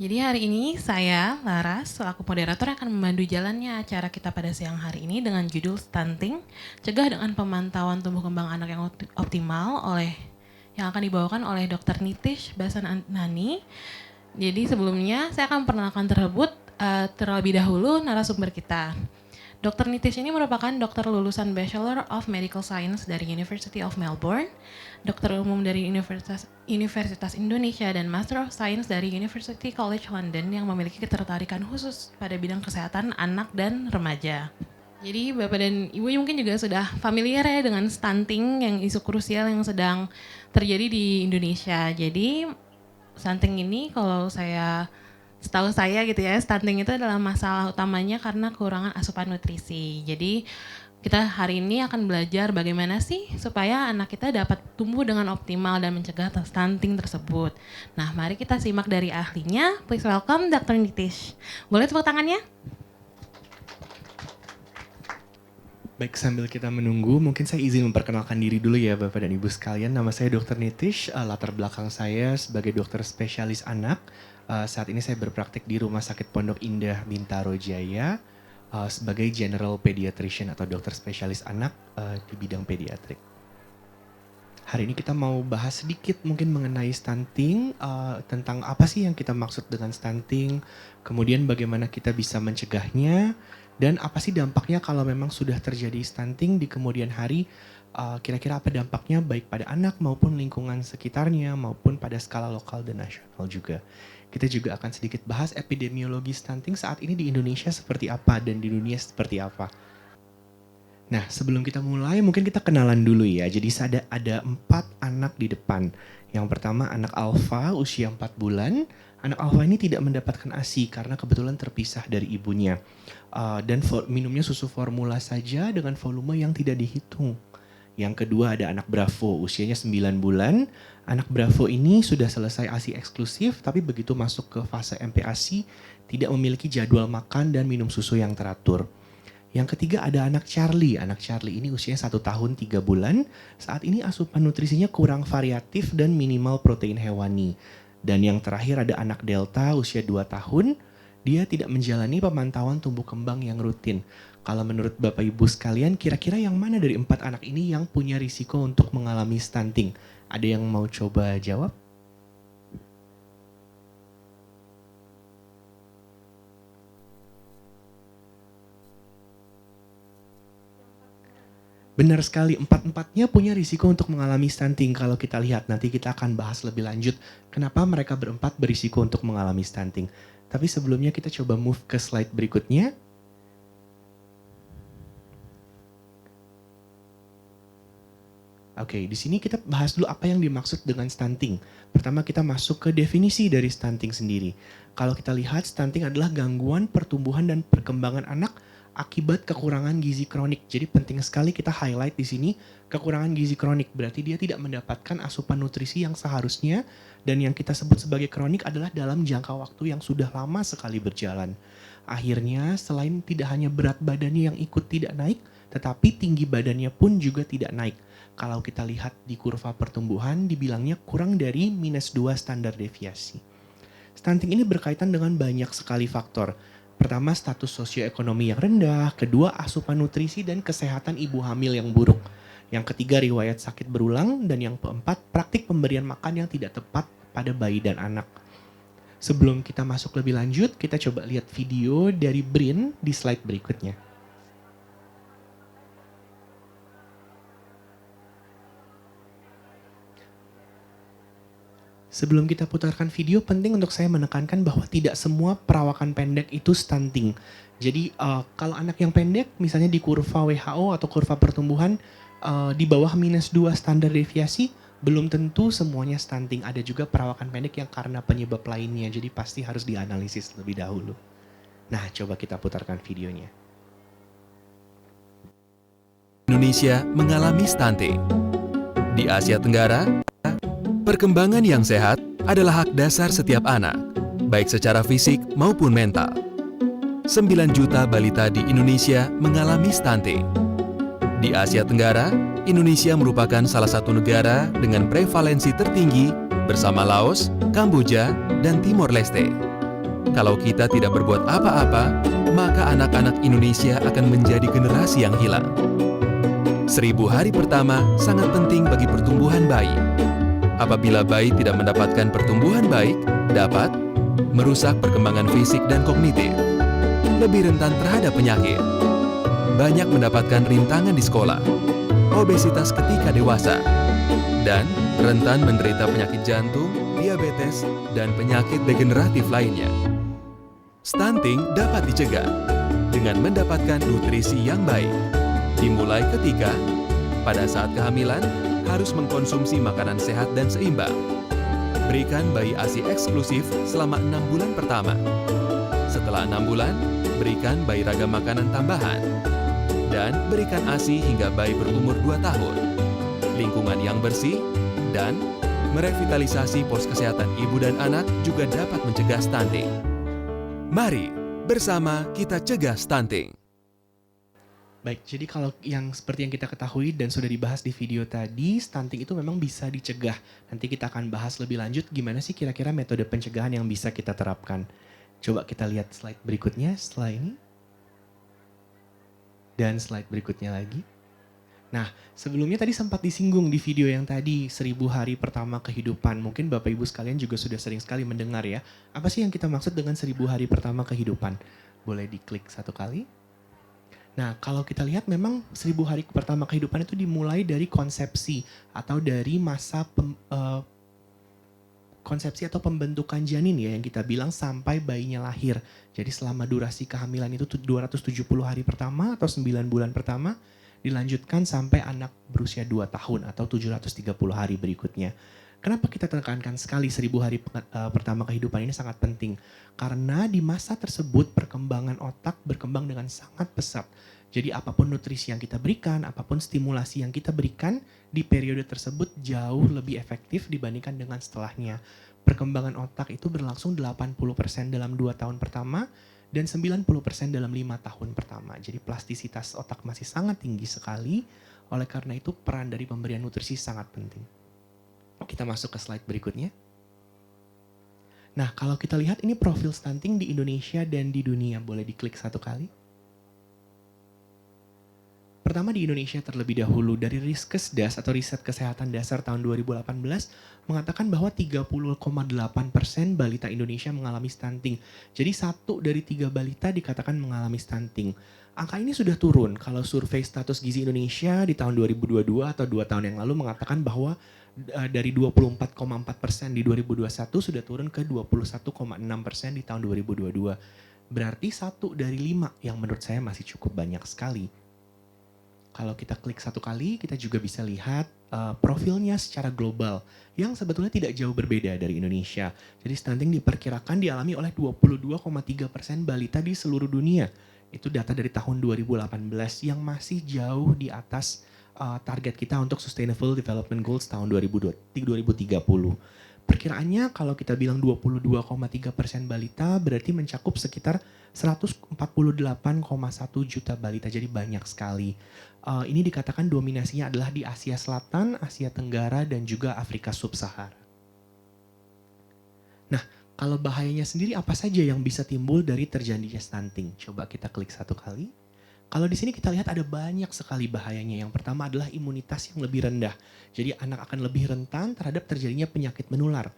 Jadi hari ini saya, Laras, selaku moderator akan membantu jalannya acara kita pada siang hari ini dengan judul Stunting, Cegah dengan Pemantauan Tumbuh Kembang Anak yang Optimal yang akan dibawakan oleh Dr. Nitish Basanani. Jadi sebelumnya saya akan perkenalkan terlebih dahulu narasumber kita. Dr. Nitish ini merupakan dokter lulusan Bachelor of Medical Science dari University of Melbourne, dokter umum dari Universitas Indonesia, dan Master of Science dari University College London yang memiliki ketertarikan khusus pada bidang kesehatan anak dan remaja. Jadi Bapak dan Ibu mungkin juga sudah familiar ya dengan stunting, yang isu krusial yang sedang terjadi di Indonesia. Jadi stunting ini setahu saya gitu ya, stunting itu adalah masalah utamanya karena kekurangan asupan nutrisi. Jadi kita hari ini akan belajar bagaimana sih supaya anak kita dapat tumbuh dengan optimal dan mencegah stunting tersebut. Nah, mari kita simak dari ahlinya. Please welcome Dr. Nitish. Boleh tepuk tangannya? Baik, sambil kita menunggu, mungkin saya izin memperkenalkan diri dulu ya Bapak dan Ibu sekalian. Nama saya Dr. Nitish, latar belakang saya sebagai dokter spesialis anak. Saat ini saya berpraktik di Rumah Sakit Pondok Indah Bintaro Jaya sebagai General Pediatrician atau dokter spesialis anak di bidang pediatrik. Hari ini kita mau bahas sedikit mungkin mengenai stunting, tentang apa sih yang kita maksud dengan stunting, kemudian bagaimana kita bisa mencegahnya, dan apa sih dampaknya kalau memang sudah terjadi stunting di kemudian hari, kira-kira apa dampaknya baik pada anak maupun lingkungan sekitarnya maupun pada skala lokal dan nasional juga. Kita juga akan sedikit bahas epidemiologi stunting saat ini di Indonesia seperti apa dan di dunia seperti apa. Nah, sebelum kita mulai mungkin kita kenalan dulu ya. Jadi ada 4 anak di depan. Yang pertama anak Alfa usia 4 bulan. Anak Alfa ini tidak mendapatkan ASI karena kebetulan terpisah dari ibunya. Dan minumnya susu formula saja dengan volume yang tidak dihitung. Yang kedua ada anak Bravo, usianya 9 bulan. Anak Bravo ini sudah selesai ASI eksklusif, tapi begitu masuk ke fase MPASI, tidak memiliki jadwal makan dan minum susu yang teratur. Yang ketiga ada anak Charlie. Anak Charlie ini usianya 1 tahun 3 bulan. Saat ini asupan nutrisinya kurang variatif dan minimal protein hewani. Dan yang terakhir ada anak Delta, usia 2 tahun. Dia tidak menjalani pemantauan tumbuh kembang yang rutin. Kalau menurut Bapak Ibu sekalian, kira-kira yang mana dari 4 anak ini yang punya risiko untuk mengalami stunting? Ada yang mau coba jawab? Benar sekali, 4-empatnya punya risiko untuk mengalami stunting. Kalau kita lihat, nanti kita akan bahas lebih lanjut kenapa mereka berempat berisiko untuk mengalami stunting. Tapi sebelumnya kita coba move ke slide berikutnya. Oke, di sini kita bahas dulu apa yang dimaksud dengan stunting. Pertama kita masuk ke definisi dari stunting sendiri. Kalau kita lihat, stunting adalah gangguan pertumbuhan dan perkembangan anak akibat kekurangan gizi kronik. Jadi penting sekali kita highlight di sini kekurangan gizi kronik. Berarti dia tidak mendapatkan asupan nutrisi yang seharusnya, dan yang kita sebut sebagai kronik adalah dalam jangka waktu yang sudah lama sekali berjalan. Akhirnya selain tidak hanya berat badannya yang ikut tidak naik, tetapi tinggi badannya pun juga tidak naik. Kalau kita lihat di kurva pertumbuhan, dibilangnya kurang dari -2 standar deviasi. Stunting ini berkaitan dengan banyak sekali faktor. Pertama, status sosioekonomi yang rendah. Kedua, asupan nutrisi dan kesehatan ibu hamil yang buruk. Yang ketiga, riwayat sakit berulang. Dan yang keempat, praktik pemberian makan yang tidak tepat pada bayi dan anak. Sebelum kita masuk lebih lanjut, kita coba lihat video dari Brin di slide berikutnya. Sebelum kita putarkan video, penting untuk saya menekankan bahwa tidak semua perawakan pendek itu stunting. Jadi kalau anak yang pendek, misalnya di kurva WHO atau kurva pertumbuhan di bawah -2 standar deviasi, belum tentu semuanya stunting. Ada juga perawakan pendek yang karena penyebab lainnya, jadi pasti harus dianalisis lebih dahulu. Nah, coba kita putarkan videonya. Indonesia mengalami stunting. Di Asia Tenggara, perkembangan yang sehat adalah hak dasar setiap anak, baik secara fisik maupun mental. 9 juta balita di Indonesia mengalami stunting. Di Asia Tenggara, Indonesia merupakan salah satu negara dengan prevalensi tertinggi bersama Laos, Kamboja, dan Timor Leste. Kalau kita tidak berbuat apa-apa, maka anak-anak Indonesia akan menjadi generasi yang hilang. 1000 hari pertama sangat penting bagi pertumbuhan bayi. Apabila bayi tidak mendapatkan pertumbuhan baik, dapat merusak perkembangan fisik dan kognitif, lebih rentan terhadap penyakit, banyak mendapatkan rintangan di sekolah, obesitas ketika dewasa, dan rentan menderita penyakit jantung, diabetes, dan penyakit degeneratif lainnya. Stunting dapat dicegah dengan mendapatkan nutrisi yang baik. Dimulai ketika pada saat kehamilan harus mengkonsumsi makanan sehat dan seimbang. Berikan bayi ASI eksklusif selama 6 bulan pertama. Setelah 6 bulan, berikan bayi ragam makanan tambahan. Dan berikan ASI hingga bayi berumur 2 tahun. Lingkungan yang bersih dan merevitalisasi pos kesehatan ibu dan anak juga dapat mencegah stunting. Mari bersama kita cegah stunting. Baik, jadi kalau yang seperti yang kita ketahui dan sudah dibahas di video tadi, stunting itu memang bisa dicegah. Nanti kita akan bahas lebih lanjut gimana sih kira-kira metode pencegahan yang bisa kita terapkan. Coba kita lihat slide berikutnya setelah ini. Dan slide berikutnya lagi. Nah, sebelumnya tadi sempat disinggung di video yang tadi, 1000 hari pertama kehidupan. Mungkin Bapak Ibu sekalian juga sudah sering sekali mendengar ya. Apa sih yang kita maksud dengan 1000 hari pertama kehidupan? Boleh diklik satu kali. Nah, kalau kita lihat memang 1000 hari pertama kehidupan itu dimulai dari konsepsi atau dari masa konsepsi atau pembentukan janin ya yang kita bilang sampai bayinya lahir. Jadi selama durasi kehamilan itu 270 hari pertama atau 9 bulan pertama dilanjutkan sampai anak berusia 2 tahun atau 730 hari berikutnya. Kenapa kita tekankan sekali 1000 hari pertama kehidupan ini sangat penting? Karena di masa tersebut perkembangan otak berkembang dengan sangat pesat. Jadi apapun nutrisi yang kita berikan, apapun stimulasi yang kita berikan di periode tersebut jauh lebih efektif dibandingkan dengan setelahnya. Perkembangan otak itu berlangsung 80% dalam 2 tahun pertama dan 90% dalam 5 tahun pertama. Jadi plastisitas otak masih sangat tinggi sekali, oleh karena itu peran dari pemberian nutrisi sangat penting. Kita masuk ke slide berikutnya. Nah, kalau kita lihat ini profil stunting di Indonesia dan di dunia, boleh diklik satu kali. Pertama di Indonesia terlebih dahulu, dari Riskesdas atau Riset Kesehatan Dasar tahun 2018 mengatakan bahwa 30,8% balita Indonesia mengalami stunting. Jadi 1 dari 3 balita dikatakan mengalami stunting. Angka ini sudah turun. Kalau survei status gizi Indonesia di tahun 2022 atau 2 tahun yang lalu mengatakan bahwa dari 24,4% di 2021 sudah turun ke 21,6% di tahun 2022. Berarti 1 dari 5 yang menurut saya masih cukup banyak sekali. Kalau kita klik satu kali, kita juga bisa lihat profilnya secara global yang sebetulnya tidak jauh berbeda dari Indonesia. Jadi stunting diperkirakan dialami oleh 22,3% balita di seluruh dunia. Itu data dari tahun 2018 yang masih jauh di atas target kita untuk Sustainable Development Goals tahun 2030. Perkiraannya kalau kita bilang 22,3% balita berarti mencakup sekitar 148,1 juta balita, jadi banyak sekali. Ini dikatakan dominasinya adalah di Asia Selatan, Asia Tenggara, dan juga Afrika Sub-Sahara. Nah, kalau bahayanya sendiri apa saja yang bisa timbul dari terjadinya stunting? Coba kita klik satu kali. Kalau di sini kita lihat ada banyak sekali bahayanya. Yang pertama adalah imunitas yang lebih rendah. Jadi anak akan lebih rentan terhadap terjadinya penyakit menular.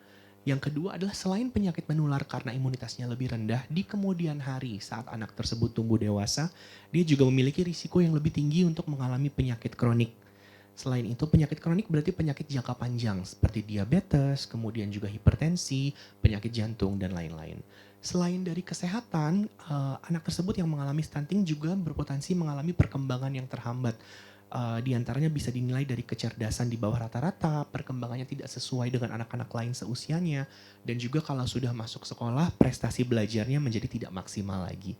Yang kedua adalah selain penyakit menular karena imunitasnya lebih rendah, di kemudian hari saat anak tersebut tumbuh dewasa, dia juga memiliki risiko yang lebih tinggi untuk mengalami penyakit kronik. Selain itu penyakit kronik berarti penyakit jangka panjang seperti diabetes, kemudian juga hipertensi, penyakit jantung, dan lain-lain. Selain dari kesehatan, anak tersebut yang mengalami stunting juga berpotensi mengalami perkembangan yang terhambat. Di antaranya bisa dinilai dari kecerdasan di bawah rata-rata, perkembangannya tidak sesuai dengan anak-anak lain seusianya, dan juga kalau sudah masuk sekolah, prestasi belajarnya menjadi tidak maksimal lagi.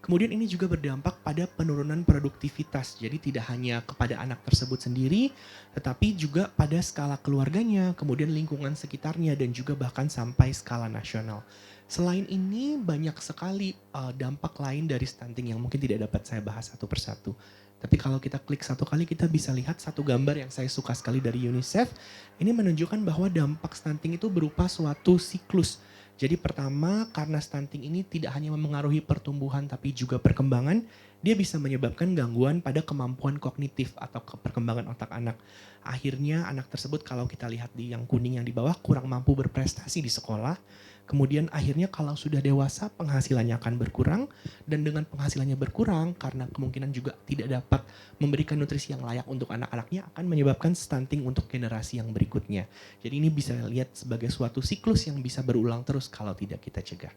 Kemudian ini juga berdampak pada penurunan produktivitas, jadi tidak hanya kepada anak tersebut sendiri, tetapi juga pada skala keluarganya, kemudian lingkungan sekitarnya, dan juga bahkan sampai skala nasional. Selain ini banyak sekali dampak lain dari stunting yang mungkin tidak dapat saya bahas satu persatu. Tapi kalau kita klik satu kali kita bisa lihat satu gambar yang saya suka sekali dari UNICEF. Ini menunjukkan bahwa dampak stunting itu berupa suatu siklus. Jadi pertama, karena stunting ini tidak hanya memengaruhi pertumbuhan tapi juga perkembangan, dia bisa menyebabkan gangguan pada kemampuan kognitif atau perkembangan otak anak. Akhirnya anak tersebut kalau kita lihat di yang kuning yang di bawah kurang mampu berprestasi di sekolah. Kemudian akhirnya kalau sudah dewasa penghasilannya akan berkurang, dan dengan penghasilannya berkurang karena kemungkinan juga tidak dapat memberikan nutrisi yang layak untuk anak-anaknya akan menyebabkan stunting untuk generasi yang berikutnya. Jadi ini bisa lihat sebagai suatu siklus yang bisa berulang terus kalau tidak kita cegah.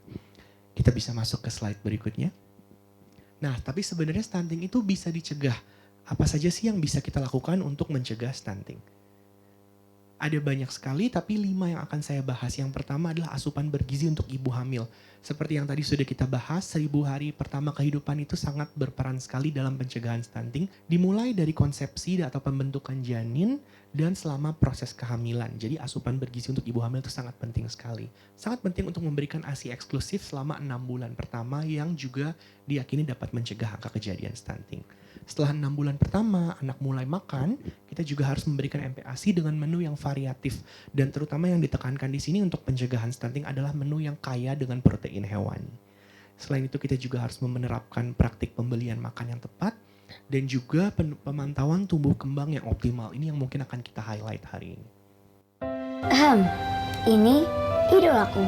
Kita bisa masuk ke slide berikutnya. Nah, tapi sebenarnya stunting itu bisa dicegah. Apa saja sih yang bisa kita lakukan untuk mencegah stunting? Ada banyak sekali, tapi 5 yang akan saya bahas. Yang pertama adalah asupan bergizi untuk ibu hamil. Seperti yang tadi sudah kita bahas, 1000 hari pertama kehidupan itu sangat berperan sekali dalam pencegahan stunting. Dimulai dari konsepsi atau pembentukan janin dan selama proses kehamilan. Jadi asupan bergizi untuk ibu hamil itu sangat penting sekali. Sangat penting untuk memberikan ASI eksklusif selama 6 bulan pertama yang juga diyakini dapat mencegah angka kejadian stunting. Setelah 6 bulan pertama, anak mulai makan, kita juga harus memberikan MPASI dengan menu yang variatif. Dan terutama yang ditekankan di sini untuk pencegahan stunting adalah menu yang kaya dengan protein hewani. Selain itu kita juga harus menerapkan praktik pembelian makan yang tepat, dan juga pemantauan tumbuh kembang yang optimal. Ini yang mungkin akan kita highlight hari ini. Ini idolaku.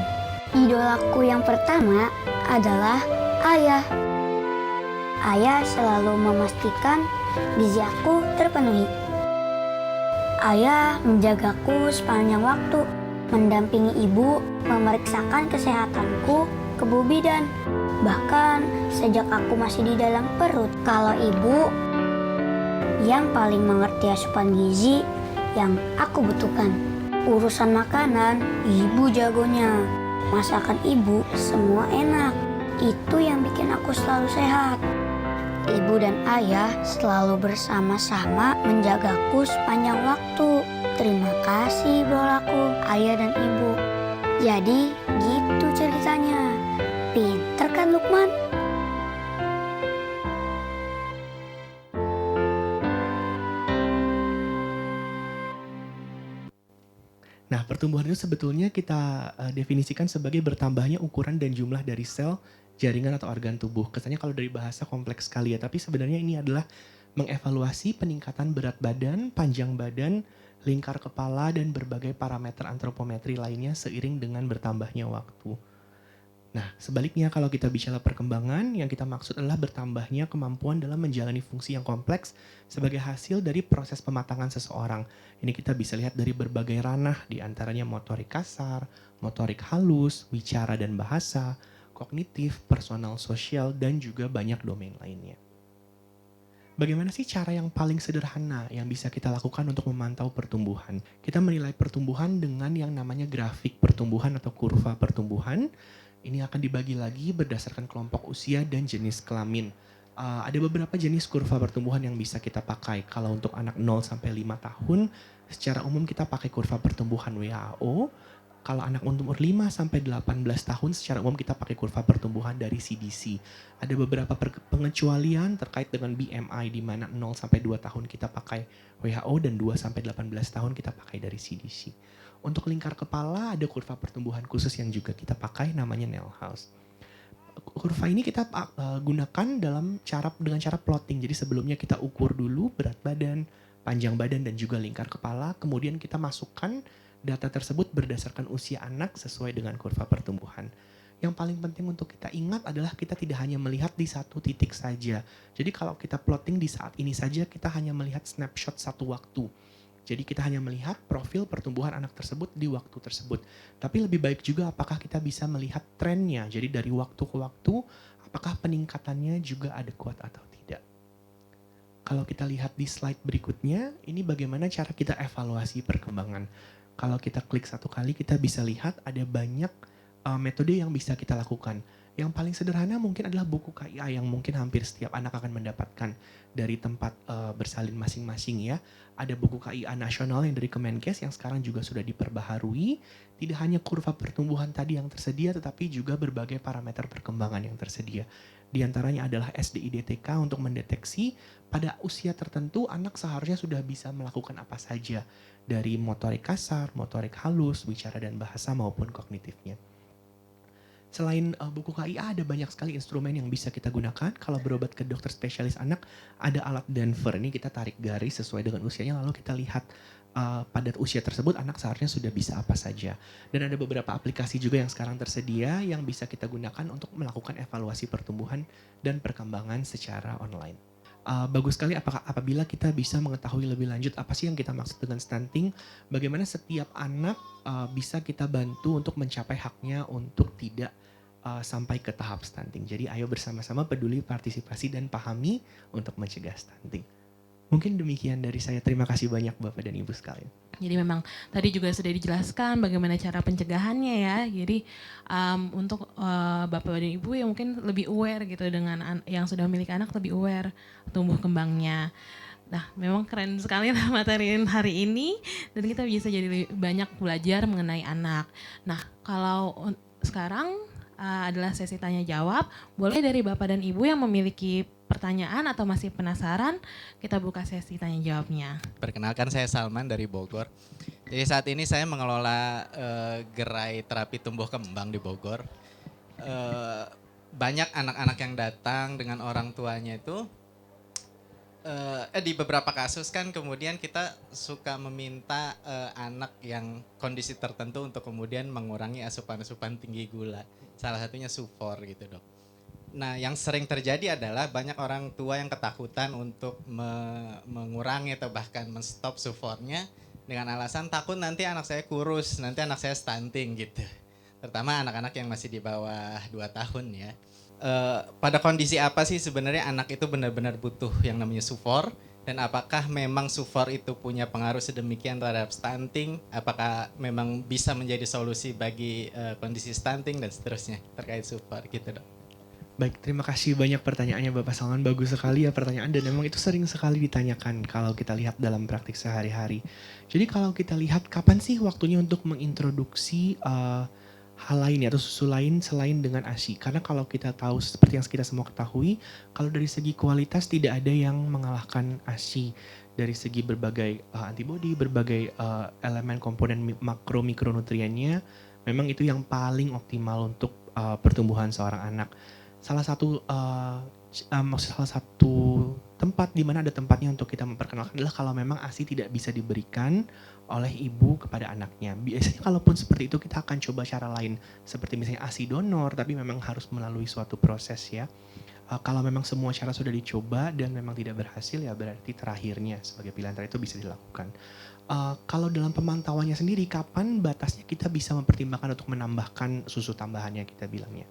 Idolaku yang pertama adalah ayah. Ayah selalu memastikan gizi aku terpenuhi. Ayah menjagaku sepanjang waktu, mendampingi ibu, memeriksakan kesehatanku ke bu bidan. Bahkan sejak aku masih di dalam perut. Kalau ibu yang paling mengerti asupan gizi yang aku butuhkan. Urusan makanan, ibu jagonya. Masakan ibu semua enak. Itu yang bikin aku selalu sehat. Ibu dan ayah selalu bersama-sama menjagaku sepanjang waktu. Terima kasih brolaku, ayah dan ibu. Jadi gitu ceritanya. Pinter kan Lukman? Nah, pertumbuhan itu sebetulnya kita definisikan sebagai bertambahnya ukuran dan jumlah dari sel, jaringan atau organ tubuh. Kesannya kalau dari bahasa kompleks sekali ya, tapi sebenarnya ini adalah mengevaluasi peningkatan berat badan, panjang badan, lingkar kepala, dan berbagai parameter antropometri lainnya seiring dengan bertambahnya waktu. Nah, sebaliknya kalau kita bicara perkembangan, yang kita maksud adalah bertambahnya kemampuan dalam menjalani fungsi yang kompleks sebagai hasil dari proses pematangan seseorang. Ini kita bisa lihat dari berbagai ranah, diantaranya motorik kasar, motorik halus, bicara dan bahasa, kognitif, personal sosial, dan juga banyak domain lainnya. Bagaimana sih cara yang paling sederhana yang bisa kita lakukan untuk memantau pertumbuhan? Kita menilai pertumbuhan dengan yang namanya grafik pertumbuhan atau kurva pertumbuhan. Ini akan dibagi lagi berdasarkan kelompok usia dan jenis kelamin. Ada beberapa jenis kurva pertumbuhan yang bisa kita pakai. Kalau untuk anak 0 sampai 5 tahun, secara umum kita pakai kurva pertumbuhan WHO. Kalau anak umur 5 sampai 18 tahun, secara umum kita pakai kurva pertumbuhan dari CDC. Ada beberapa pengecualian terkait dengan BMI, di mana 0 sampai 2 tahun kita pakai WHO dan 2 sampai 18 tahun kita pakai dari CDC. Untuk lingkar kepala ada kurva pertumbuhan khusus yang juga kita pakai, namanya Nelhaus. Kurva ini kita gunakan dengan cara plotting. Jadi sebelumnya kita ukur dulu berat badan, panjang badan, dan juga lingkar kepala. Kemudian kita masukkan data tersebut berdasarkan usia anak sesuai dengan kurva pertumbuhan. Yang paling penting untuk kita ingat adalah kita tidak hanya melihat di satu titik saja. Jadi kalau kita plotting di saat ini saja, kita hanya melihat snapshot satu waktu. Jadi kita hanya melihat profil pertumbuhan anak tersebut di waktu tersebut. Tapi lebih baik juga apakah kita bisa melihat trennya. Jadi dari waktu ke waktu, apakah peningkatannya juga ada kuat atau tidak. Kalau kita lihat di slide berikutnya, ini bagaimana cara kita evaluasi perkembangan. Kalau kita klik satu kali, kita bisa lihat ada banyak metode yang bisa kita lakukan. Yang paling sederhana mungkin adalah buku KIA yang mungkin hampir setiap anak akan mendapatkan dari tempat bersalin masing-masing ya. Ada buku KIA nasional yang dari Kemenkes yang sekarang juga sudah diperbaharui. Tidak hanya kurva pertumbuhan tadi yang tersedia, tetapi juga berbagai parameter perkembangan yang tersedia. Di antaranya adalah SDIDTK untuk mendeteksi pada usia tertentu anak seharusnya sudah bisa melakukan apa saja. Dari motorik kasar, motorik halus, bicara dan bahasa maupun kognitifnya. Selain buku KIA ada banyak sekali instrumen yang bisa kita gunakan. Kalau berobat ke dokter spesialis anak, ada alat Denver. Ini kita tarik garis sesuai dengan usianya, lalu kita lihat pada usia tersebut anak seharusnya sudah bisa apa saja. Dan ada beberapa aplikasi juga yang sekarang tersedia yang bisa kita gunakan untuk melakukan evaluasi pertumbuhan dan perkembangan secara online. Bagus sekali apabila kita bisa mengetahui lebih lanjut apa sih yang kita maksud dengan stunting, bagaimana setiap anak bisa kita bantu untuk mencapai haknya untuk tidak sampai ke tahap stunting. Jadi ayo bersama-sama peduli, partisipasi, dan pahami untuk mencegah stunting. Mungkin demikian dari saya. Terima kasih banyak Bapak dan Ibu sekalian. Jadi memang tadi juga sudah dijelaskan bagaimana cara pencegahannya ya. Jadi untuk Bapak dan Ibu yang mungkin lebih aware gitu dengan yang sudah memiliki anak, lebih aware tumbuh kembangnya. Nah, memang keren sekali lah materi hari ini dan kita bisa jadi lebih banyak belajar mengenai anak. Nah, kalau sekarang adalah sesi tanya jawab. Boleh dari Bapak dan Ibu yang memiliki pertanyaan atau masih penasaran, kita buka sesi tanya jawabnya. Perkenalkan, saya Salman dari Bogor. Jadi saat ini saya mengelola gerai terapi tumbuh kembang di Bogor. Banyak anak-anak yang datang dengan orang tuanya itu, di beberapa kasus kan kemudian kita suka meminta anak yang kondisi tertentu untuk kemudian mengurangi asupan-asupan tinggi gula. Salah satunya Sufor gitu, Dok. Nah, yang sering terjadi adalah banyak orang tua yang ketakutan untuk mengurangi atau bahkan menstop Sufornya dengan alasan takut nanti anak saya kurus, nanti anak saya stunting gitu. Terutama anak-anak yang masih di bawah 2 tahun ya. Pada kondisi apa sih sebenarnya anak itu benar-benar butuh yang namanya Sufor? Dan apakah memang Sufor itu punya pengaruh sedemikian terhadap stunting? Apakah memang bisa menjadi solusi bagi kondisi stunting dan seterusnya terkait Sufor gitu, Dok? Baik, terima kasih banyak pertanyaannya Bapak Salman. Bagus sekali ya pertanyaan dan memang itu sering sekali ditanyakan kalau kita lihat dalam praktik sehari-hari. Jadi kalau kita lihat kapan sih waktunya untuk mengintroduksi hal lain atau susu lain selain dengan ASI. Karena kalau kita tahu seperti yang kita semua ketahui, kalau dari segi kualitas tidak ada yang mengalahkan ASI. Dari segi berbagai antibodi, berbagai elemen komponen makro mikronutriennya, memang itu yang paling optimal untuk pertumbuhan seorang anak. Salah satu tempat di mana ada tempatnya untuk kita memperkenalkan adalah kalau memang ASI tidak bisa diberikan oleh ibu kepada anaknya. Biasanya kalaupun seperti itu kita akan coba cara lain seperti misalnya ASI donor, tapi memang harus melalui suatu proses ya. Kalau memang semua cara sudah dicoba dan memang tidak berhasil ya berarti terakhirnya sebagai pilihan terakhir itu bisa dilakukan. Kalau dalam pemantauannya sendiri kapan batasnya kita bisa mempertimbangkan untuk menambahkan susu tambahannya kita bilangnya.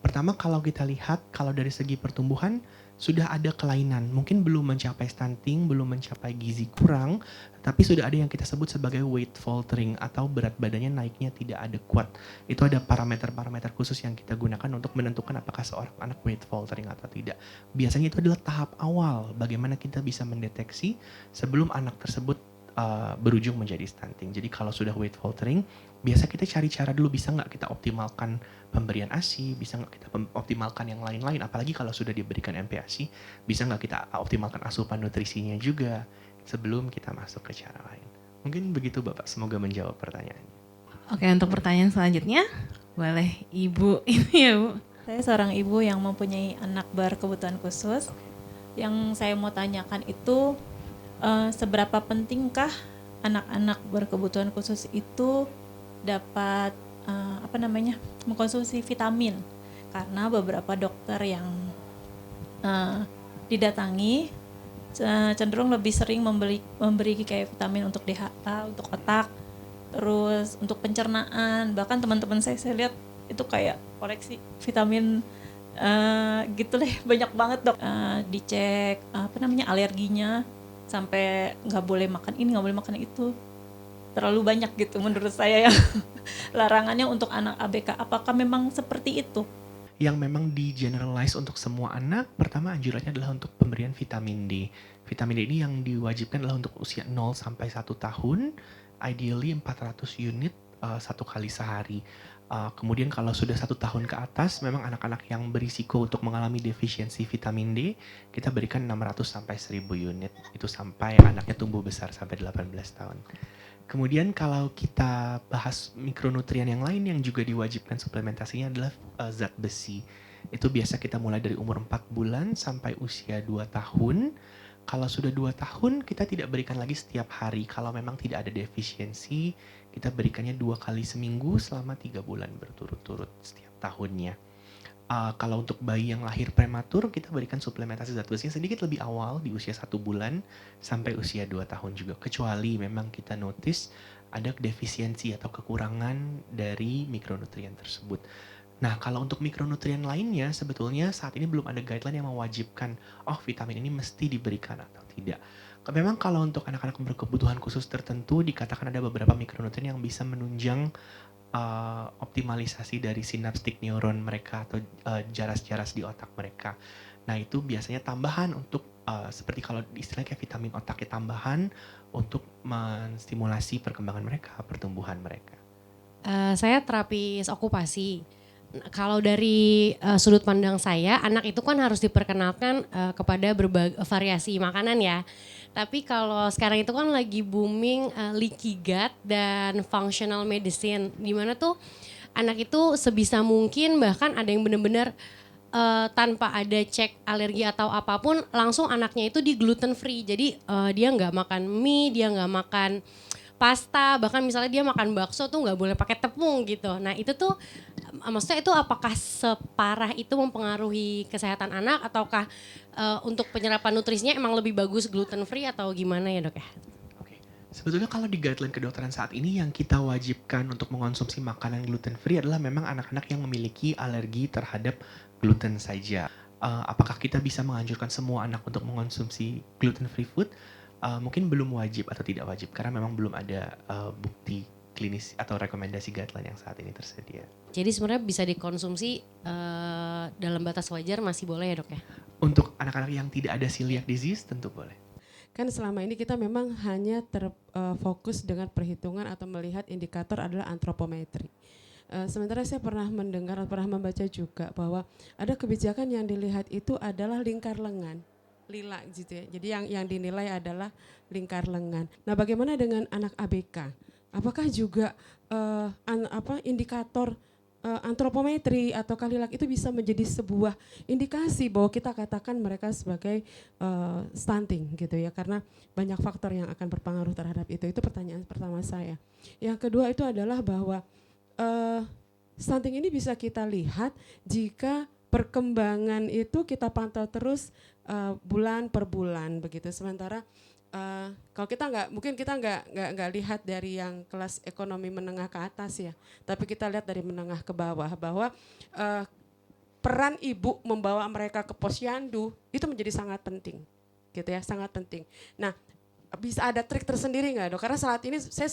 Pertama kalau kita lihat kalau dari segi pertumbuhan sudah ada kelainan, mungkin belum mencapai stunting, belum mencapai gizi kurang, tapi sudah ada yang kita sebut sebagai weight faltering atau berat badannya naiknya tidak adekuat. Itu ada parameter-parameter khusus yang kita gunakan untuk menentukan apakah seorang anak weight faltering atau tidak. Biasanya itu adalah tahap awal bagaimana kita bisa mendeteksi sebelum anak tersebut berujung menjadi stunting. Jadi kalau sudah weight faltering, biasa kita cari cara dulu bisa nggak kita optimalkan pemberian ASI, bisa nggak kita optimalkan yang lain-lain. Apalagi kalau sudah diberikan MPASI, bisa nggak kita optimalkan asupan nutrisinya juga sebelum kita masuk ke cara lain. Mungkin begitu Bapak, semoga menjawab pertanyaannya. Oke, untuk pertanyaan selanjutnya, boleh Ibu ini ya Bu. Saya seorang ibu yang mempunyai anak berkebutuhan khusus. Yang saya mau tanyakan itu seberapa pentingkah anak-anak berkebutuhan khusus itu dapat mengkonsumsi vitamin? Karena beberapa dokter yang didatangi cenderung lebih sering memberi kayak vitamin untuk DHA, untuk otak, terus untuk pencernaan. Bahkan teman-teman saya lihat itu kayak koleksi vitamin gitu deh, banyak banget dok. Dicek alerginya sampai nggak boleh makan ini, nggak boleh makan itu. Terlalu banyak gitu menurut saya yang larangannya untuk anak ABK. Apakah memang seperti itu? Yang memang di generalize untuk semua anak, pertama anjurannya adalah untuk pemberian vitamin D. Vitamin D ini yang diwajibkan adalah untuk usia 0 sampai 1 tahun, ideally 400 unit 1 kali sehari. Kemudian kalau sudah 1 tahun ke atas, memang anak-anak yang berisiko untuk mengalami defisiensi vitamin D, kita berikan 600 sampai 1000 unit. Itu sampai anaknya tumbuh besar sampai 18 tahun. Kemudian kalau kita bahas mikronutrien yang lain yang juga diwajibkan suplementasinya adalah zat besi. Itu biasa kita mulai dari umur 4 bulan sampai usia 2 tahun. Kalau sudah 2 tahun kita tidak berikan lagi setiap hari. Kalau memang tidak ada defisiensi, kita berikannya 2 kali seminggu selama 3 bulan berturut-turut setiap tahunnya. Kalau untuk bayi yang lahir prematur, kita berikan suplementasi zat besi sedikit lebih awal di usia 1 bulan sampai usia 2 tahun juga. Kecuali memang kita notice ada defisiensi atau kekurangan dari mikronutrien tersebut. Nah, kalau untuk mikronutrien lainnya sebetulnya saat ini belum ada guideline yang mewajibkan, vitamin ini mesti diberikan atau tidak. Memang kalau untuk anak-anak berkebutuhan khusus tertentu dikatakan ada beberapa mikronutrien yang bisa menunjang optimalisasi dari sinaptik neuron mereka atau jaras-jaras di otak mereka. Nah itu biasanya tambahan untuk seperti kalau istilahnya kayak vitamin otak tambahan untuk menstimulasi perkembangan mereka, pertumbuhan mereka. Saya terapis okupasi. Kalau dari sudut pandang saya, anak itu kan harus diperkenalkan kepada berbagai variasi makanan ya. Tapi kalau sekarang itu kan lagi booming leaky gut dan functional medicine, di mana tuh anak itu sebisa mungkin bahkan ada yang benar-benar tanpa ada cek alergi atau apapun, langsung anaknya itu di gluten free. Jadi dia nggak makan mie, dia nggak makan pasta, bahkan misalnya dia makan bakso tuh nggak boleh pakai tepung gitu. Nah itu tuh maksudnya itu apakah separah itu mempengaruhi kesehatan anak ataukah untuk penyerapan nutrisinya emang lebih bagus gluten free atau gimana ya dok ya? Oke. Sebetulnya kalau di guideline kedokteran saat ini yang kita wajibkan untuk mengonsumsi makanan gluten free adalah memang anak-anak yang memiliki alergi terhadap gluten saja. Apakah kita bisa menganjurkan semua anak untuk mengonsumsi gluten free food? Mungkin belum wajib atau tidak wajib karena memang belum ada bukti klinis atau rekomendasi guideline yang saat ini tersedia. Jadi sebenarnya bisa dikonsumsi dalam batas wajar masih boleh ya dok ya? Untuk anak-anak yang tidak ada celiac disease tentu boleh. Kan selama ini kita memang hanya terfokus dengan perhitungan atau melihat indikator adalah antropometri. Sementara saya pernah mendengar atau pernah membaca juga bahwa ada kebijakan yang dilihat itu adalah lingkar lengan. Lila gitu ya. Jadi yang dinilai adalah lingkar lengan. Nah, bagaimana dengan anak ABK? Apakah juga indikator antropometri atau kalilak itu bisa menjadi sebuah indikasi bahwa kita katakan mereka sebagai stunting gitu ya, karena banyak faktor yang akan berpengaruh terhadap itu. Itu pertanyaan pertama saya. Yang kedua itu adalah bahwa stunting ini bisa kita lihat jika perkembangan itu kita pantau terus bulan per bulan begitu. Sementara kalau kita nggak lihat dari yang kelas ekonomi menengah ke atas ya, tapi kita lihat dari menengah ke bawah bahwa peran ibu membawa mereka ke posyandu itu menjadi sangat penting, gitu ya, sangat penting. Nah, bisa ada trik tersendiri nggak dok? Karena saat ini saya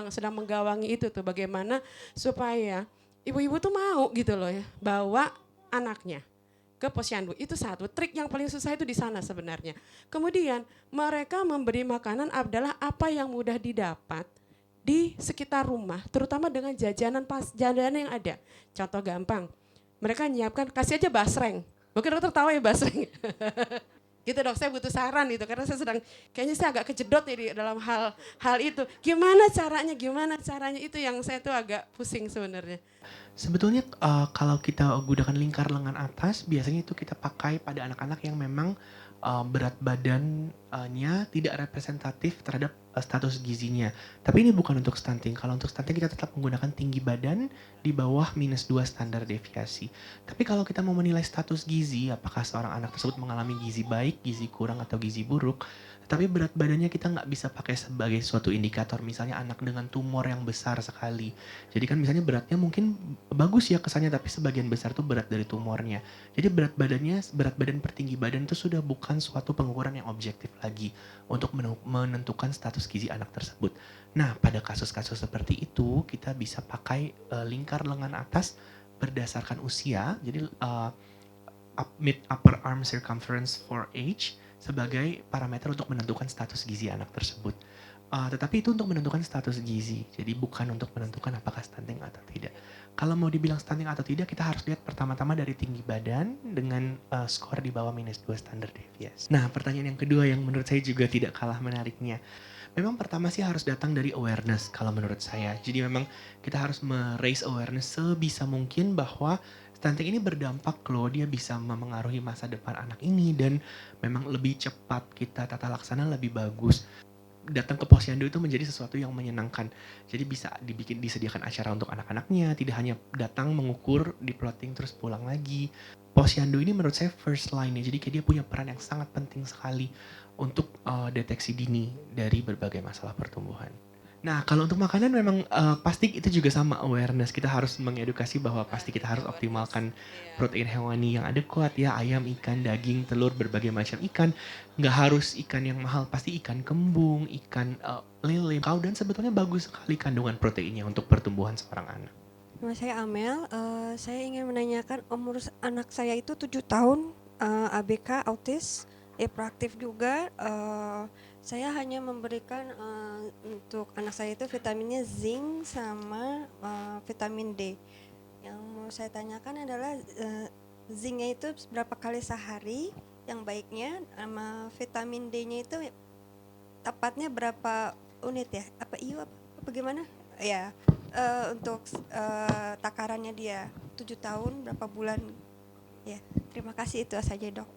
sedang menggawangi itu tuh, bagaimana supaya ibu-ibu tuh mau gitu loh ya, bawa anaknya ke posyandu. Itu satu trik yang paling susah itu di sana sebenarnya. Kemudian mereka memberi makanan adalah apa yang mudah didapat di sekitar rumah, terutama dengan jajanan yang ada. Contoh gampang, mereka nyiapkan, kasih aja basreng. Mungkin dokter tahu ya basreng. Gitu dok, saya butuh saran itu karena kayaknya saya agak kejedot nih di dalam hal itu. Gimana caranya itu yang saya tuh agak pusing sebenarnya. Sebetulnya kalau kita gunakan lingkar lengan atas, biasanya itu kita pakai pada anak-anak yang memang berat badannya tidak representatif terhadap status gizinya. Tapi ini bukan untuk stunting. Kalau untuk stunting kita tetap menggunakan tinggi badan di bawah -2 standar deviasi. Tapi kalau kita mau menilai status gizi, apakah seorang anak tersebut mengalami gizi baik, gizi kurang, atau gizi buruk, tapi berat badannya kita nggak bisa pakai sebagai suatu indikator. Misalnya anak dengan tumor yang besar sekali. Jadi kan misalnya beratnya mungkin bagus ya kesannya, tapi sebagian besar tuh berat dari tumornya. Jadi berat badan per tinggi badan itu sudah bukan suatu pengukuran yang objektif lagi untuk menentukan status gizi anak tersebut. Nah, pada kasus-kasus seperti itu kita bisa pakai lingkar lengan atas berdasarkan usia. Jadi mid upper arm circumference for age sebagai parameter untuk menentukan status gizi anak tersebut. Tetapi itu untuk menentukan status gizi, jadi bukan untuk menentukan apakah stunting atau tidak. Kalau mau dibilang stunting atau tidak, kita harus lihat pertama-tama dari tinggi badan dengan skor di bawah -2 standar deviasi. Nah, pertanyaan yang kedua yang menurut saya juga tidak kalah menariknya. Memang pertama sih harus datang dari awareness kalau menurut saya. Jadi memang kita harus raise awareness sebisa mungkin bahwa stunting ini berdampak loh, dia bisa memengaruhi masa depan anak ini dan memang lebih cepat kita tata laksana lebih bagus. Datang ke posyandu itu menjadi sesuatu yang menyenangkan. Jadi bisa disediakan acara untuk anak-anaknya, tidak hanya datang mengukur, diploting terus pulang lagi. Posyandu ini menurut saya first line ya, jadi kayak dia punya peran yang sangat penting sekali untuk deteksi dini dari berbagai masalah pertumbuhan. Nah, kalau untuk makanan memang pasti itu juga sama awareness. Kita harus mengedukasi bahwa pasti kita harus optimalkan protein hewani yang adekuat ya, ayam, ikan, daging, telur, berbagai macam ikan. Nggak harus ikan yang mahal, pasti ikan kembung, ikan lele, kau, dan sebetulnya bagus sekali kandungan proteinnya untuk pertumbuhan seorang anak. Nama saya Amel, saya ingin menanyakan umur anak saya itu 7 tahun, ABK, autis, hiperaktif juga. Saya hanya memberikan untuk anak saya itu vitaminnya zinc sama vitamin D. Yang mau saya tanyakan adalah zincnya itu berapa kali sehari yang baiknya, sama vitamin D-nya itu tepatnya berapa unit ya? Apa IU apa gimana? Ya, untuk takarannya dia 7 tahun berapa bulan? Ya, terima kasih, itu saja dok.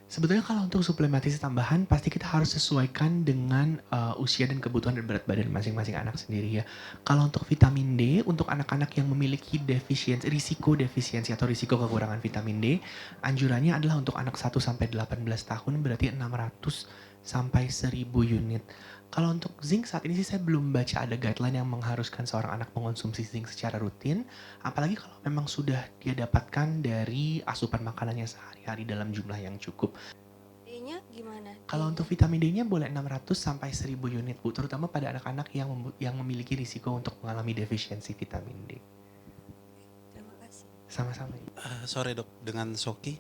Sebetulnya kalau untuk suplementasi tambahan pasti kita harus sesuaikan dengan usia dan kebutuhan dan berat badan masing-masing anak sendiri ya. Kalau untuk vitamin D, untuk anak-anak yang memiliki risiko defisiensi atau risiko kekurangan vitamin D, anjurannya adalah untuk anak 1 sampai 18 tahun berarti 600 sampai 1000 unit. Kalau untuk zinc saat ini sih saya belum baca ada guideline yang mengharuskan seorang anak mengonsumsi zinc secara rutin, apalagi kalau memang sudah dia dapatkan dari asupan makanannya sehari-hari dalam jumlah yang cukup. D-nya gimana? Kalau untuk vitamin D-nya boleh 600 sampai 1000 unit Bu, terutama pada anak-anak yang memiliki risiko untuk mengalami defisiensi vitamin D. Terima kasih. Sama-sama. Sore dok, dengan Soki.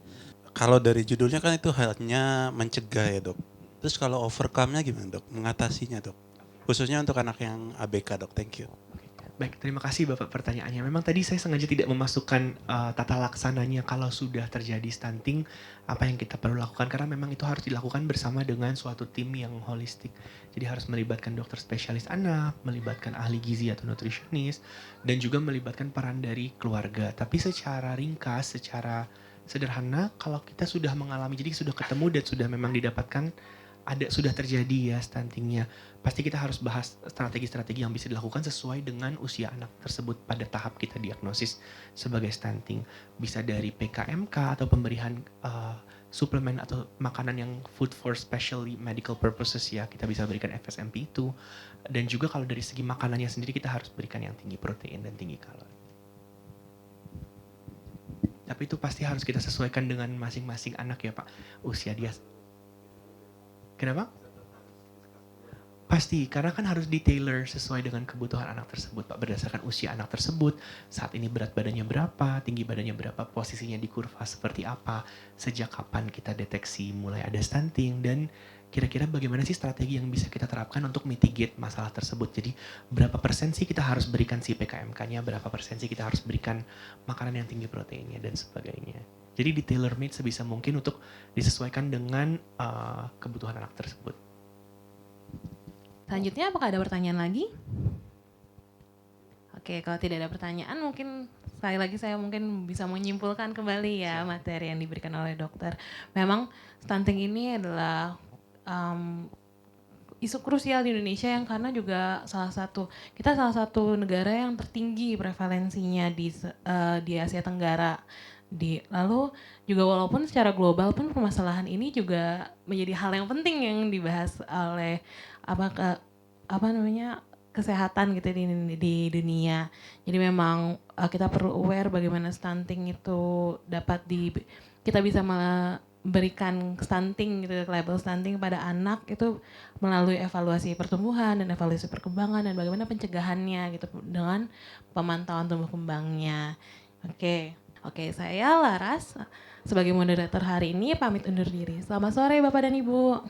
Kalau dari judulnya kan itu hanya mencegah ya dok. Terus kalau overcome-nya gimana dok? Mengatasinya dok? Khususnya untuk anak yang ABK dok, thank you. Baik, terima kasih Bapak pertanyaannya. Memang tadi saya sengaja tidak memasukkan tata laksananya kalau sudah terjadi stunting, apa yang kita perlu lakukan. Karena memang itu harus dilakukan bersama dengan suatu tim yang holistik. Jadi harus melibatkan dokter spesialis anak, melibatkan ahli gizi atau nutritionist, dan juga melibatkan peran dari keluarga. Tapi secara ringkas, secara sederhana, kalau kita sudah mengalami, jadi sudah ketemu dan sudah memang didapatkan, sudah terjadi ya stuntingnya, pasti kita harus bahas strategi-strategi yang bisa dilakukan sesuai dengan usia anak tersebut pada tahap kita diagnosis sebagai stunting. Bisa dari PKMK atau pemberian suplemen atau makanan yang food for specially medical purposes ya, kita bisa berikan FSMP itu. Dan juga kalau dari segi makanannya sendiri kita harus berikan yang tinggi protein dan tinggi kalori. Tapi itu pasti harus kita sesuaikan dengan masing-masing anak ya Pak, usia dia. Kenapa? Pasti, karena kan harus di-tailor sesuai dengan kebutuhan anak tersebut, Pak. Berdasarkan usia anak tersebut, saat ini berat badannya berapa, tinggi badannya berapa, posisinya di kurva seperti apa, sejak kapan kita deteksi mulai ada stunting, dan kira-kira bagaimana sih strategi yang bisa kita terapkan untuk mitigate masalah tersebut. Jadi, berapa persen sih kita harus berikan si PKMK-nya, berapa persen sih kita harus berikan makanan yang tinggi proteinnya, dan sebagainya. Jadi di tailor made sebisa mungkin untuk disesuaikan dengan kebutuhan anak tersebut. Selanjutnya apakah ada pertanyaan lagi? Oke, kalau tidak ada pertanyaan mungkin sekali lagi saya mungkin bisa menyimpulkan kembali ya materi yang diberikan oleh dokter. Memang stunting ini adalah isu krusial di Indonesia yang karena juga salah satu negara yang tertinggi prevalensinya di Asia Tenggara. Lalu juga walaupun secara global pun permasalahan ini juga menjadi hal yang penting yang dibahas oleh kesehatan gitu di dunia. Jadi memang kita perlu aware bagaimana stunting itu kita bisa memberikan stunting gitu, label stunting pada anak itu melalui evaluasi pertumbuhan dan evaluasi perkembangan dan bagaimana pencegahannya gitu dengan pemantauan tumbuh kembangnya. Oke, saya Laras sebagai moderator hari ini pamit undur diri. Selamat sore Bapak dan Ibu.